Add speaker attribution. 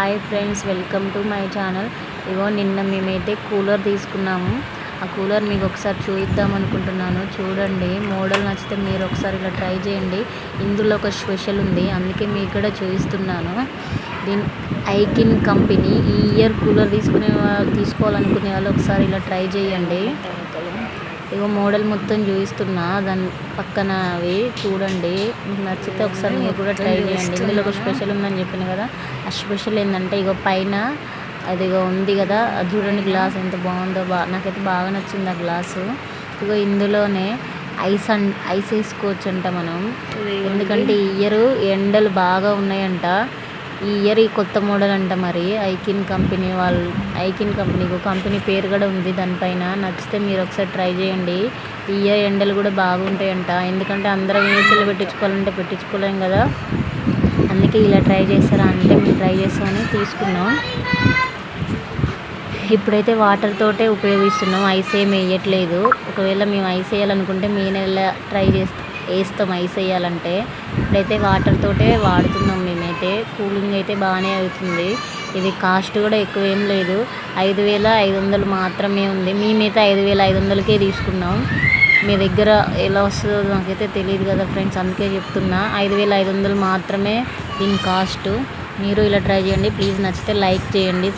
Speaker 1: Hi friends, welcome to my channel. ఇగో నిన్న మేమైతే కూలర్ తీసుకున్నాము. ఆ కూలర్ మీకు ఒకసారి చూపిద్దాం అనుకుంటున్నాను. చూడండి, మోడల్ నచ్చితే మీరు ఒకసారి ఇలా ట్రై చేయండి. ఇందులో ఒక స్పెషల్ ఉంది, అందుకే మీకు కూడా చూపిస్తున్నాను. దీని ఐకిన్ కంపెనీ ఈ ఇయర్ కూలర్ తీసుకోవాలనుకునే వాళ్ళు ఒకసారి ఇలా ట్రై చేయండి. ఇగో మోడల్ మొత్తం చూపిస్తున్నా, దాని పక్కన అవి చూడండి. మీకు నచ్చితే ఒకసారి మీరు కూడా ట్రై చేయండి. ఇందులో ఒక స్పెషల్ ఉందని చెప్పిన కదా, ఆ స్పెషల్ ఏంటంటే ఇగో పైన అదిగో ఉంది కదా, అది చూడండి గ్లాస్ ఎంత బాగుందో. నాకైతే బాగా నచ్చింది ఆ గ్లాసు. ఇగో ఇందులోనే ఐస్ వేసుకోవచ్చు అంట మనం, ఎందుకంటే ఈ ఇయర్ ఎండలు బాగా ఉన్నాయంట. ఈ ఇయర్ ఈ కొత్త మోడల్ అంట. మరి ఐకిన్ కంపెనీ కంపెనీ పేరు కూడా ఉంది దానిపైన. నచ్చితే మీరు ఒకసారి ట్రై చేయండి. ఈ ఇయర్ ఎండలు కూడా బాగుంటాయంట, ఎందుకంటే అందరం ఏసీలు పెట్టించుకోలేం కదా, అందుకే ఇలా ట్రై చేస్తారా అంటే మేము ట్రై చేస్తామని తీసుకున్నాం. ఇప్పుడైతే వాటర్ తోటే ఉపయోగిస్తున్నాం, ఐస్ ఏమి వేయట్లేదు. ఒకవేళ మేము ఐస్ వేయాలనుకుంటే మే నెల వేస్తాం ఐస్ వేయాలంటే. ఇప్పుడైతే వాటర్ తోటే వాడుతున్నాం మేమైతే. కూలింగ్ అయితే బాగానే అవుతుంది. ఇది కాస్ట్ కూడా ఎక్కువ ఏం లేదు, 5,500 మాత్రమే ఉంది. మేమైతే 5,500కే తీసుకున్నాం. మీ దగ్గర ఎలా వస్తుందో నాకైతే తెలియదు కదా ఫ్రెండ్స్, అందుకే చెప్తున్నా. 5,500 మాత్రమే దీని కాస్ట్. మీరు ఇలా ట్రై చేయండి ప్లీజ్. నచ్చితే లైక్ చేయండి.